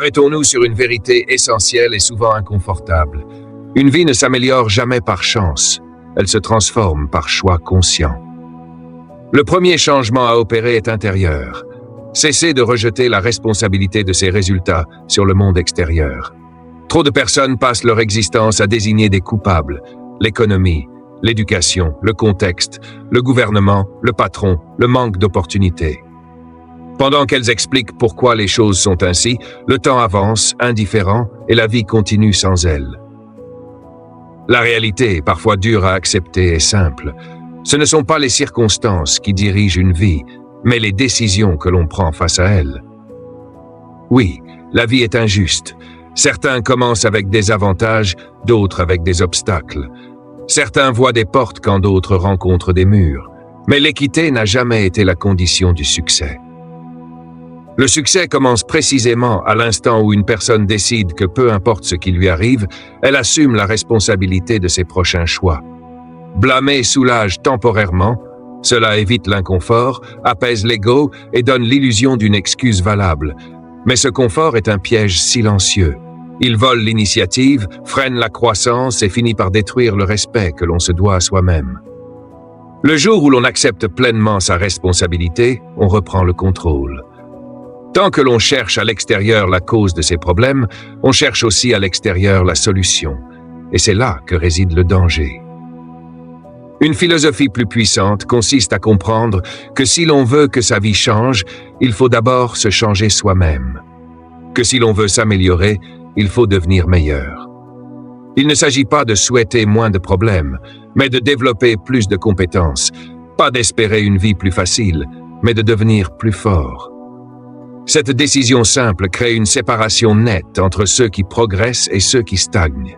Arrêtons-nous sur une vérité essentielle et souvent inconfortable. Une vie ne s'améliore jamais par chance, elle se transforme par choix conscient. Le premier changement à opérer est intérieur. Cessez de rejeter la responsabilité de ces résultats sur le monde extérieur. Trop de personnes passent leur existence à désigner des coupables, l'économie, l'éducation, le contexte, le gouvernement, le patron, le manque d'opportunités. Pendant qu'elles expliquent pourquoi les choses sont ainsi, le temps avance, indifférent, et la vie continue sans elles. La réalité, parfois dure à accepter, est simple. Ce ne sont pas les circonstances qui dirigent une vie, mais les décisions que l'on prend face à elles. Oui, la vie est injuste. Certains commencent avec des avantages, d'autres avec des obstacles. Certains voient des portes quand d'autres rencontrent des murs. Mais l'équité n'a jamais été la condition du succès. Le succès commence précisément à l'instant où une personne décide que peu importe ce qui lui arrive, elle assume la responsabilité de ses prochains choix. Blâmer soulage temporairement, cela évite l'inconfort, apaise l'ego et donne l'illusion d'une excuse valable. Mais ce confort est un piège silencieux. Il vole l'initiative, freine la croissance et finit par détruire le respect que l'on se doit à soi-même. Le jour où l'on accepte pleinement sa responsabilité, on reprend le contrôle. Tant que l'on cherche à l'extérieur la cause de ses problèmes, on cherche aussi à l'extérieur la solution. Et c'est là que réside le danger. Une philosophie plus puissante consiste à comprendre que si l'on veut que sa vie change, il faut d'abord se changer soi-même. Que si l'on veut s'améliorer, il faut devenir meilleur. Il ne s'agit pas de souhaiter moins de problèmes, mais de développer plus de compétences, pas d'espérer une vie plus facile, mais de devenir plus fort. Cette décision simple crée une séparation nette entre ceux qui progressent et ceux qui stagnent.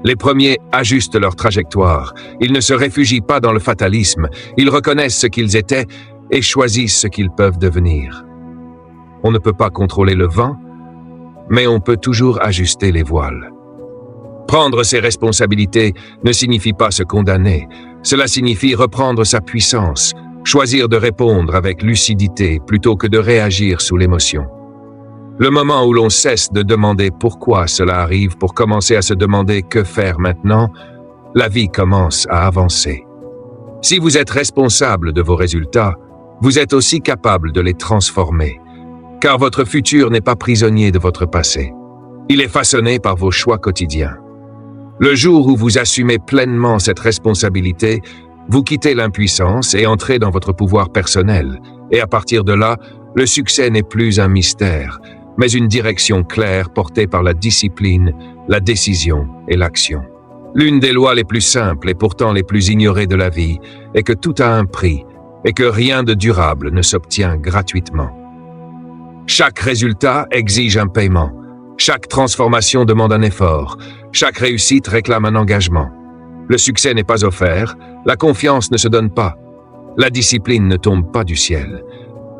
Les premiers ajustent leur trajectoire, ils ne se réfugient pas dans le fatalisme, ils reconnaissent ce qu'ils étaient et choisissent ce qu'ils peuvent devenir. On ne peut pas contrôler le vent, mais on peut toujours ajuster les voiles. Prendre ses responsabilités ne signifie pas se condamner, cela signifie reprendre sa puissance, choisir de répondre avec lucidité plutôt que de réagir sous l'émotion. Le moment où l'on cesse de demander pourquoi cela arrive pour commencer à se demander que faire maintenant, la vie commence à avancer. Si vous êtes responsable de vos résultats, vous êtes aussi capable de les transformer, car votre futur n'est pas prisonnier de votre passé. Il est façonné par vos choix quotidiens. Le jour où vous assumez pleinement cette responsabilité, vous quittez l'impuissance et entrez dans votre pouvoir personnel. Et à partir de là, le succès n'est plus un mystère, mais une direction claire portée par la discipline, la décision et l'action. L'une des lois les plus simples et pourtant les plus ignorées de la vie est que tout a un prix et que rien de durable ne s'obtient gratuitement. Chaque résultat exige un paiement. Chaque transformation demande un effort. Chaque réussite réclame un engagement. Le succès n'est pas offert, la confiance ne se donne pas, la discipline ne tombe pas du ciel.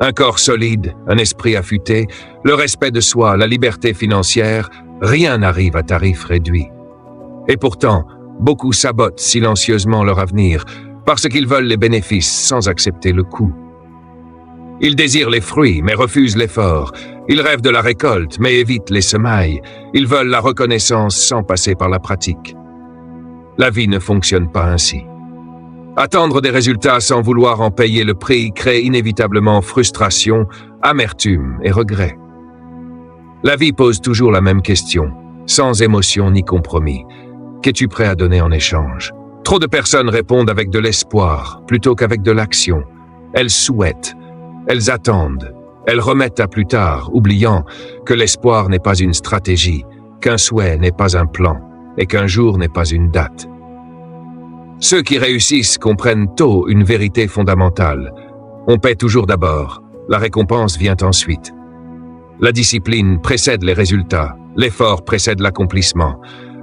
Un corps solide, un esprit affûté, le respect de soi, la liberté financière, rien n'arrive à tarif réduit. Et pourtant, beaucoup sabotent silencieusement leur avenir parce qu'ils veulent les bénéfices sans accepter le coût. Ils désirent les fruits mais refusent l'effort. Ils rêvent de la récolte mais évitent les semailles. Ils veulent la reconnaissance sans passer par la pratique. La vie ne fonctionne pas ainsi. Attendre des résultats sans vouloir en payer le prix crée inévitablement frustration, amertume et regret. La vie pose toujours la même question, sans émotion ni compromis. Qu'es-tu prêt à donner en échange? Trop de personnes répondent avec de l'espoir plutôt qu'avec de l'action. Elles souhaitent, elles attendent, elles remettent à plus tard, oubliant que l'espoir n'est pas une stratégie, qu'un souhait n'est pas un plan et qu'un jour n'est pas une date. Ceux qui réussissent comprennent tôt une vérité fondamentale. On paie toujours d'abord, la récompense vient ensuite. La discipline précède les résultats, l'effort précède l'accomplissement,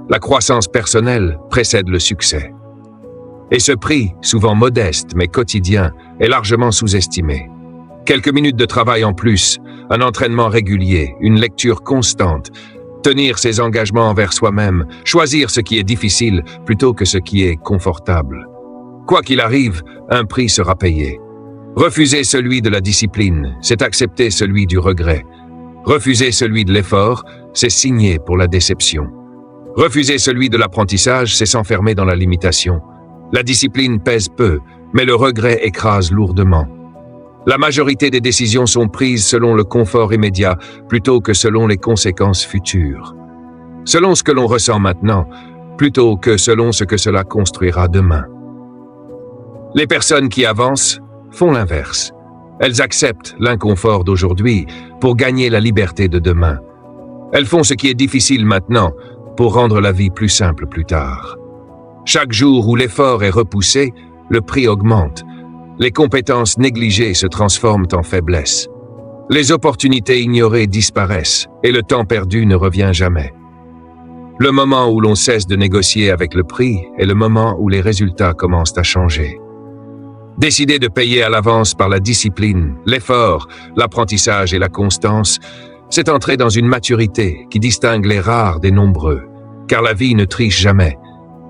la croissance personnelle précède le succès. Et ce prix, souvent modeste mais quotidien, est largement sous-estimé. Quelques minutes de travail en plus, un entraînement régulier, une lecture constante, tenir ses engagements envers soi-même, choisir ce qui est difficile plutôt que ce qui est confortable. Quoi qu'il arrive, un prix sera payé. Refuser celui de la discipline, c'est accepter celui du regret. Refuser celui de l'effort, c'est signer pour la déception. Refuser celui de l'apprentissage, c'est s'enfermer dans la limitation. La discipline pèse peu, mais le regret écrase lourdement. La majorité des décisions sont prises selon le confort immédiat plutôt que selon les conséquences futures. Selon ce que l'on ressent maintenant, plutôt que selon ce que cela construira demain. Les personnes qui avancent font l'inverse. Elles acceptent l'inconfort d'aujourd'hui pour gagner la liberté de demain. Elles font ce qui est difficile maintenant pour rendre la vie plus simple plus tard. Chaque jour où l'effort est repoussé, le prix augmente. Les compétences négligées se transforment en faiblesse. Les opportunités ignorées disparaissent et le temps perdu ne revient jamais. Le moment où l'on cesse de négocier avec le prix est le moment où les résultats commencent à changer. Décider de payer à l'avance par la discipline, l'effort, l'apprentissage et la constance, c'est entrer dans une maturité qui distingue les rares des nombreux, car la vie ne triche jamais.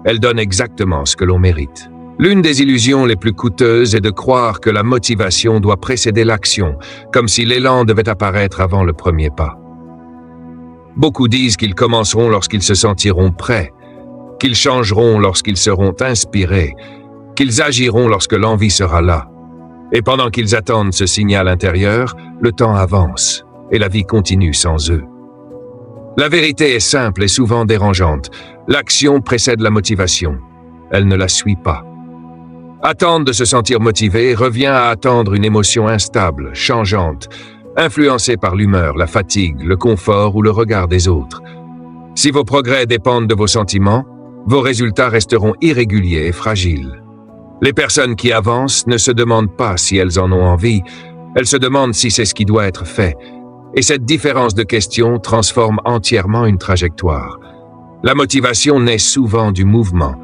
Elle donne exactement ce que l'on mérite. L'une des illusions les plus coûteuses est de croire que la motivation doit précéder l'action, comme si l'élan devait apparaître avant le premier pas. Beaucoup disent qu'ils commenceront lorsqu'ils se sentiront prêts, qu'ils changeront lorsqu'ils seront inspirés, qu'ils agiront lorsque l'envie sera là. Et pendant qu'ils attendent ce signal intérieur, le temps avance et la vie continue sans eux. La vérité est simple et souvent dérangeante. L'action précède la motivation. Elle ne la suit pas. Attendre de se sentir motivé revient à attendre une émotion instable, changeante, influencée par l'humeur, la fatigue, le confort ou le regard des autres. Si vos progrès dépendent de vos sentiments, vos résultats resteront irréguliers et fragiles. Les personnes qui avancent ne se demandent pas si elles en ont envie, elles se demandent si c'est ce qui doit être fait. Et cette différence de questions transforme entièrement une trajectoire. La motivation naît souvent du mouvement,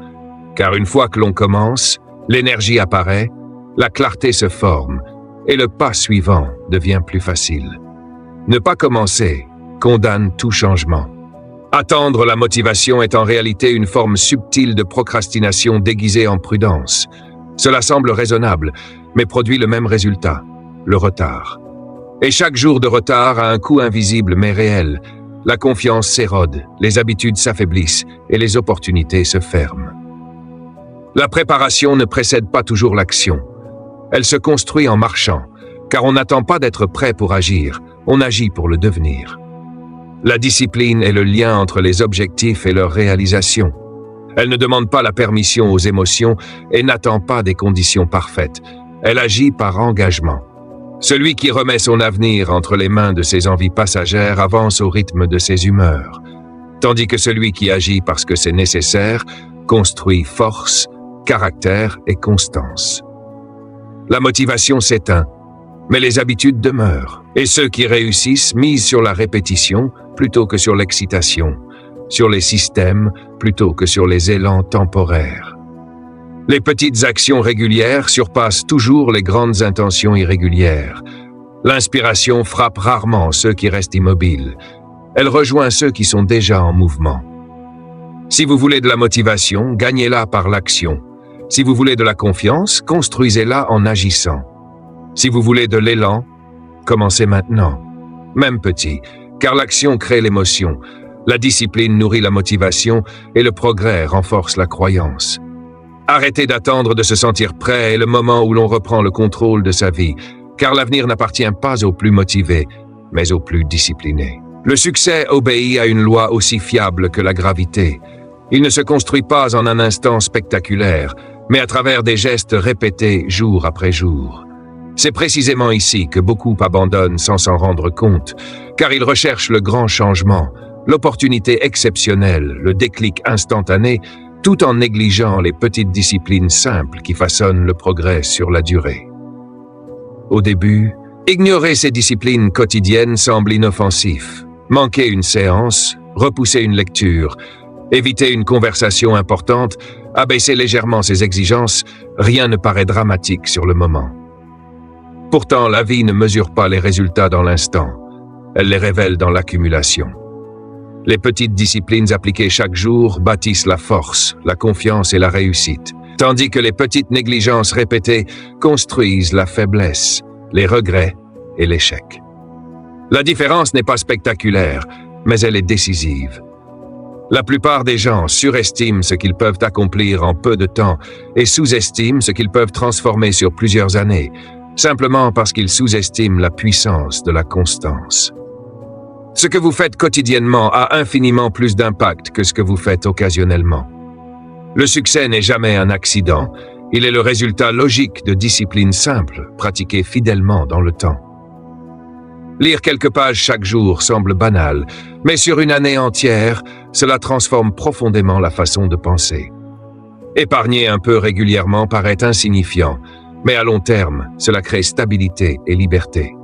car une fois que l'on commence, l'énergie apparaît, la clarté se forme, et le pas suivant devient plus facile. Ne pas commencer condamne tout changement. Attendre la motivation est en réalité une forme subtile de procrastination déguisée en prudence. Cela semble raisonnable, mais produit le même résultat, le retard. Et chaque jour de retard a un coût invisible mais réel. La confiance s'érode, les habitudes s'affaiblissent et les opportunités se ferment. La préparation ne précède pas toujours l'action. Elle se construit en marchant, car on n'attend pas d'être prêt pour agir, on agit pour le devenir. La discipline est le lien entre les objectifs et leur réalisation. Elle ne demande pas la permission aux émotions et n'attend pas des conditions parfaites. Elle agit par engagement. Celui qui remet son avenir entre les mains de ses envies passagères avance au rythme de ses humeurs, tandis que celui qui agit parce que c'est nécessaire construit force, caractère et constance. La motivation s'éteint, mais les habitudes demeurent, et ceux qui réussissent misent sur la répétition plutôt que sur l'excitation, sur les systèmes plutôt que sur les élans temporaires. Les petites actions régulières surpassent toujours les grandes intentions irrégulières. L'inspiration frappe rarement ceux qui restent immobiles. Elle rejoint ceux qui sont déjà en mouvement. Si vous voulez de la motivation, gagnez-la par l'action. Si vous voulez de la confiance, construisez-la en agissant. Si vous voulez de l'élan, commencez maintenant, même petit, car l'action crée l'émotion, la discipline nourrit la motivation et le progrès renforce la croyance. Arrêtez d'attendre de se sentir prêt est le moment où l'on reprend le contrôle de sa vie, car l'avenir n'appartient pas aux plus motivés, mais aux plus disciplinés. Le succès obéit à une loi aussi fiable que la gravité. Il ne se construit pas en un instant spectaculaire, mais à travers des gestes répétés jour après jour. C'est précisément ici que beaucoup abandonnent sans s'en rendre compte, car ils recherchent le grand changement, l'opportunité exceptionnelle, le déclic instantané, tout en négligeant les petites disciplines simples qui façonnent le progrès sur la durée. Au début, ignorer ces disciplines quotidiennes semble inoffensif. Manquer une séance, repousser une lecture, éviter une conversation importante, abaisser légèrement ses exigences, rien ne paraît dramatique sur le moment. Pourtant, la vie ne mesure pas les résultats dans l'instant, elle les révèle dans l'accumulation. Les petites disciplines appliquées chaque jour bâtissent la force, la confiance et la réussite, tandis que les petites négligences répétées construisent la faiblesse, les regrets et l'échec. La différence n'est pas spectaculaire, mais elle est décisive. La plupart des gens surestiment ce qu'ils peuvent accomplir en peu de temps et sous-estiment ce qu'ils peuvent transformer sur plusieurs années, simplement parce qu'ils sous-estiment la puissance de la constance. Ce que vous faites quotidiennement a infiniment plus d'impact que ce que vous faites occasionnellement. Le succès n'est jamais un accident, il est le résultat logique de disciplines simples, pratiquées fidèlement dans le temps. Lire quelques pages chaque jour semble banal, mais sur une année entière, cela transforme profondément la façon de penser. Épargner un peu régulièrement paraît insignifiant, mais à long terme, cela crée stabilité et liberté.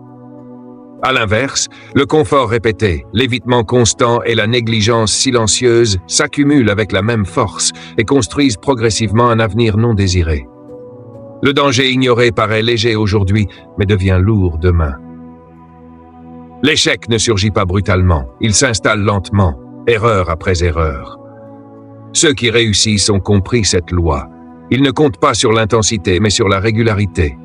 À l'inverse, le confort répété, l'évitement constant et la négligence silencieuse s'accumulent avec la même force et construisent progressivement un avenir non désiré. Le danger ignoré paraît léger aujourd'hui, mais devient lourd demain. L'échec ne surgit pas brutalement, il s'installe lentement, erreur après erreur. Ceux qui réussissent ont compris cette loi. Ils ne comptent pas sur l'intensité, mais sur la régularité.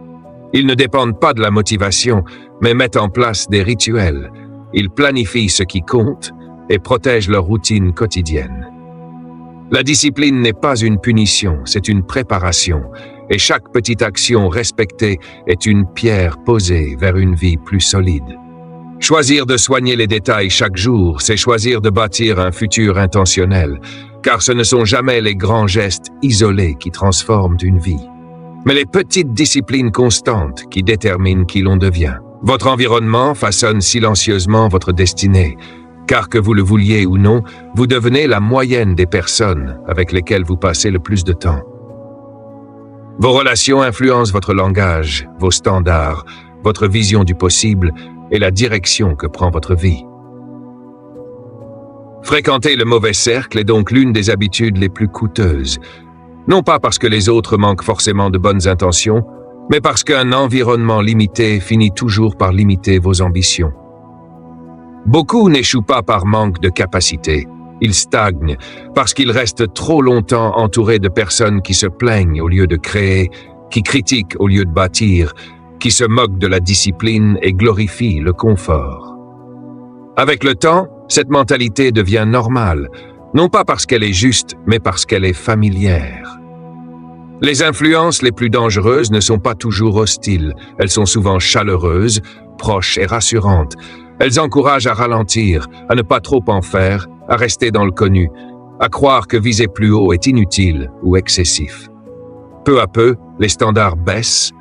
Ils ne dépendent pas de la motivation, mais mettent en place des rituels. Ils planifient ce qui compte et protègent leur routine quotidienne. La discipline n'est pas une punition, c'est une préparation, et chaque petite action respectée est une pierre posée vers une vie plus solide. Choisir de soigner les détails chaque jour, c'est choisir de bâtir un futur intentionnel, car ce ne sont jamais les grands gestes isolés qui transforment une vie, mais les petites disciplines constantes qui déterminent qui l'on devient. Votre environnement façonne silencieusement votre destinée, car que vous le vouliez ou non, vous devenez la moyenne des personnes avec lesquelles vous passez le plus de temps. Vos relations influencent votre langage, vos standards, votre vision du possible et la direction que prend votre vie. Fréquenter le mauvais cercle est donc l'une des habitudes les plus coûteuses, non pas parce que les autres manquent forcément de bonnes intentions, mais parce qu'un environnement limité finit toujours par limiter vos ambitions. Beaucoup n'échouent pas par manque de capacité, ils stagnent parce qu'ils restent trop longtemps entourés de personnes qui se plaignent au lieu de créer, qui critiquent au lieu de bâtir, qui se moquent de la discipline et glorifient le confort. Avec le temps, cette mentalité devient normale, non pas parce qu'elle est juste, mais parce qu'elle est familière. Les influences les plus dangereuses ne sont pas toujours hostiles, elles sont souvent chaleureuses, proches et rassurantes. Elles encouragent à ralentir, à ne pas trop en faire, à rester dans le connu, à croire que viser plus haut est inutile ou excessif. Peu à peu, les standards baissent,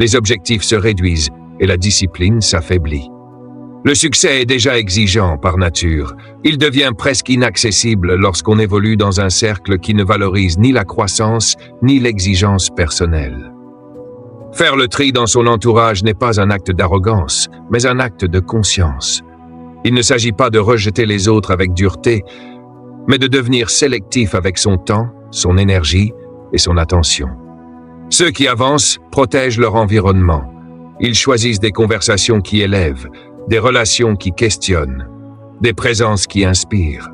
les objectifs se réduisent et la discipline s'affaiblit. Le succès est déjà exigeant par nature. Il devient presque inaccessible lorsqu'on évolue dans un cercle qui ne valorise ni la croissance ni l'exigence personnelle. Faire le tri dans son entourage n'est pas un acte d'arrogance, mais un acte de conscience. Il ne s'agit pas de rejeter les autres avec dureté, mais de devenir sélectif avec son temps, son énergie et son attention. Ceux qui avancent protègent leur environnement. Ils choisissent des conversations qui élèvent, des relations qui questionnent, des présences qui inspirent.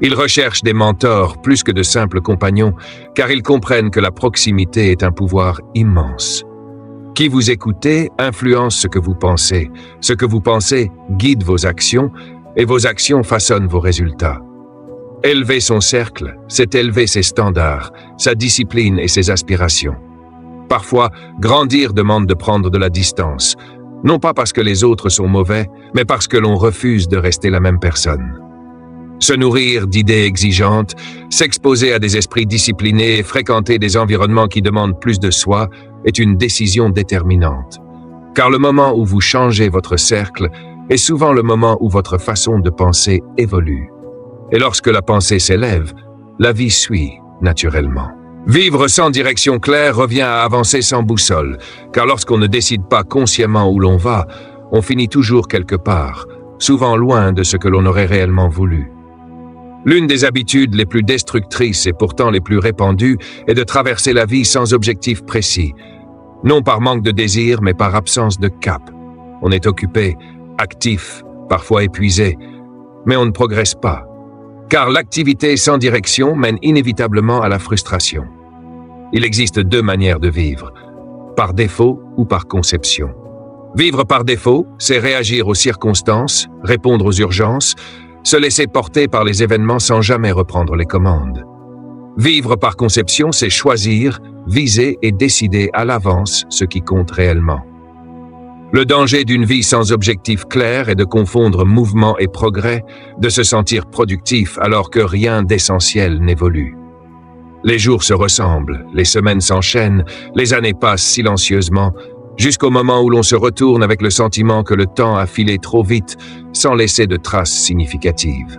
Ils recherchent des mentors plus que de simples compagnons, car ils comprennent que la proximité est un pouvoir immense. Qui vous écoutez influence ce que vous pensez. Ce que vous pensez guide vos actions, et vos actions façonnent vos résultats. Élever son cercle, c'est élever ses standards, sa discipline et ses aspirations. Parfois, grandir demande de prendre de la distance, non pas parce que les autres sont mauvais, mais parce que l'on refuse de rester la même personne. Se nourrir d'idées exigeantes, s'exposer à des esprits disciplinés et fréquenter des environnements qui demandent plus de soi est une décision déterminante. Car le moment où vous changez votre cercle est souvent le moment où votre façon de penser évolue. Et lorsque la pensée s'élève, la vie suit naturellement. Vivre sans direction claire revient à avancer sans boussole, car lorsqu'on ne décide pas consciemment où l'on va, on finit toujours quelque part, souvent loin de ce que l'on aurait réellement voulu. L'une des habitudes les plus destructrices et pourtant les plus répandues est de traverser la vie sans objectif précis, non par manque de désir, mais par absence de cap. On est occupé, actif, parfois épuisé, mais on ne progresse pas, car l'activité sans direction mène inévitablement à la frustration. Il existe deux manières de vivre, par défaut ou par conception. Vivre par défaut, c'est réagir aux circonstances, répondre aux urgences, se laisser porter par les événements sans jamais reprendre les commandes. Vivre par conception, c'est choisir, viser et décider à l'avance ce qui compte réellement. Le danger d'une vie sans objectif clair est de confondre mouvement et progrès, de se sentir productif alors que rien d'essentiel n'évolue. Les jours se ressemblent, les semaines s'enchaînent, les années passent silencieusement, jusqu'au moment où l'on se retourne avec le sentiment que le temps a filé trop vite sans laisser de traces significatives.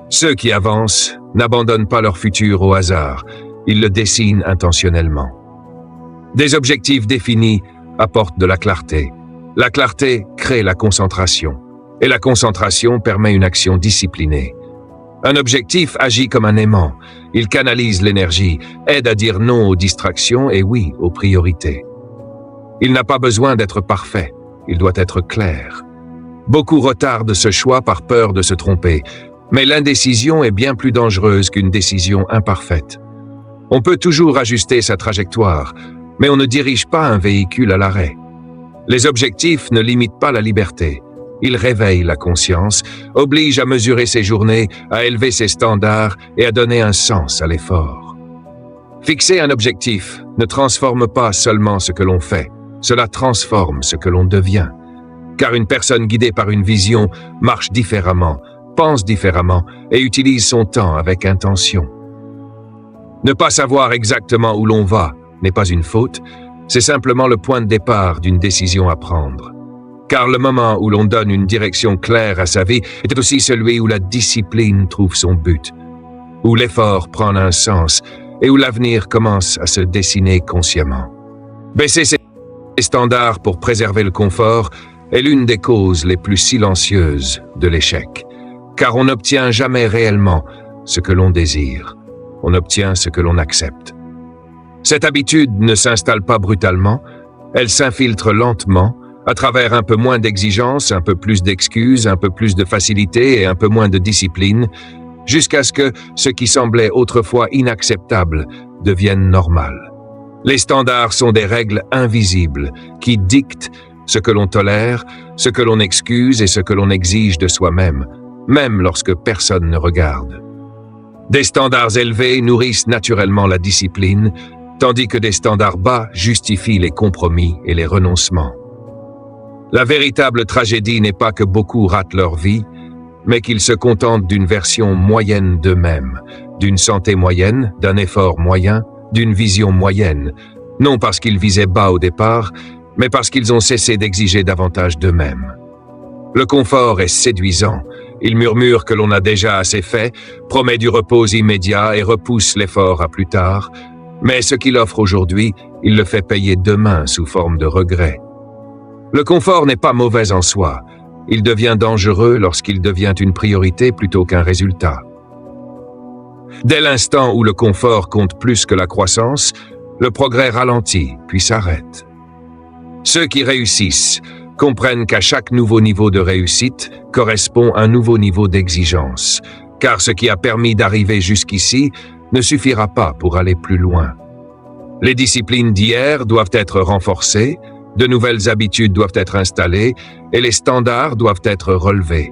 Ceux qui avancent n'abandonnent pas leur futur au hasard, ils le dessinent intentionnellement. Des objectifs définis apportent de la clarté. La clarté crée la concentration, et la concentration permet une action disciplinée. Un objectif agit comme un aimant, il canalise l'énergie, aide à dire non aux distractions et oui aux priorités. Il n'a pas besoin d'être parfait, il doit être clair. Beaucoup retardent ce choix par peur de se tromper, mais l'indécision est bien plus dangereuse qu'une décision imparfaite. On peut toujours ajuster sa trajectoire, mais on ne dirige pas un véhicule à l'arrêt. Les objectifs ne limitent pas la liberté. Ils réveillent la conscience, obligent à mesurer ses journées, à élever ses standards et à donner un sens à l'effort. Fixer un objectif ne transforme pas seulement ce que l'on fait, cela transforme ce que l'on devient. Car une personne guidée par une vision marche différemment, pense différemment et utilise son temps avec intention. Ne pas savoir exactement où l'on va n'est pas une faute, c'est simplement le point de départ d'une décision à prendre. Car le moment où l'on donne une direction claire à sa vie est aussi celui où la discipline trouve son but, où l'effort prend un sens et où l'avenir commence à se dessiner consciemment. Baisser ses standards pour préserver le confort est l'une des causes les plus silencieuses de l'échec, car on n'obtient jamais réellement ce que l'on désire, on obtient ce que l'on accepte. Cette habitude ne s'installe pas brutalement, elle s'infiltre lentement, à travers un peu moins d'exigence, un peu plus d'excuses, un peu plus de facilité et un peu moins de discipline, jusqu'à ce que ce qui semblait autrefois inacceptable devienne normal. Les standards sont des règles invisibles qui dictent ce que l'on tolère, ce que l'on excuse et ce que l'on exige de soi-même, même lorsque personne ne regarde. Des standards élevés nourrissent naturellement la discipline, tandis que des standards bas justifient les compromis et les renoncements. La véritable tragédie n'est pas que beaucoup ratent leur vie, mais qu'ils se contentent d'une version moyenne d'eux-mêmes, d'une santé moyenne, d'un effort moyen, d'une vision moyenne, non parce qu'ils visaient bas au départ, mais parce qu'ils ont cessé d'exiger davantage d'eux-mêmes. Le confort est séduisant, il murmure que l'on a déjà assez fait, promet du repos immédiat et repousse l'effort à plus tard, mais ce qu'il offre aujourd'hui, il le fait payer demain sous forme de regret. Le confort n'est pas mauvais en soi, il devient dangereux lorsqu'il devient une priorité plutôt qu'un résultat. Dès l'instant où le confort compte plus que la croissance, le progrès ralentit puis s'arrête. Ceux qui réussissent comprennent qu'à chaque nouveau niveau de réussite correspond un nouveau niveau d'exigence, car ce qui a permis d'arriver jusqu'ici ne suffira pas pour aller plus loin. Les disciplines d'hier doivent être renforcées, de nouvelles habitudes doivent être installées et les standards doivent être relevés,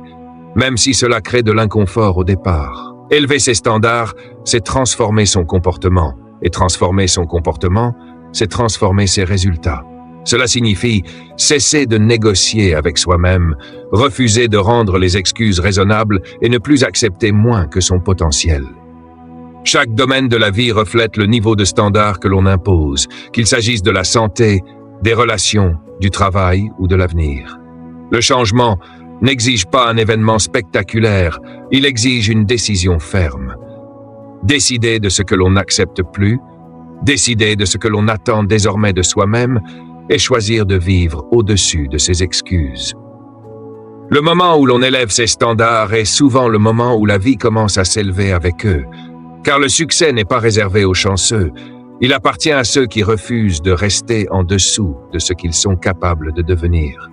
même si cela crée de l'inconfort au départ. Élever ses standards, c'est transformer son comportement, et transformer son comportement, c'est transformer ses résultats. Cela signifie cesser de négocier avec soi-même, refuser de rendre les excuses raisonnables et ne plus accepter moins que son potentiel. Chaque domaine de la vie reflète le niveau de standard que l'on impose, qu'il s'agisse de la santé, des relations, du travail ou de l'avenir. Le changement n'exige pas un événement spectaculaire, il exige une décision ferme. Décider de ce que l'on n'accepte plus, décider de ce que l'on attend désormais de soi-même et choisir de vivre au-dessus de ses excuses. Le moment où l'on élève ses standards est souvent le moment où la vie commence à s'élever avec eux, car le succès n'est pas réservé aux chanceux, il appartient à ceux qui refusent de rester en dessous de ce qu'ils sont capables de devenir.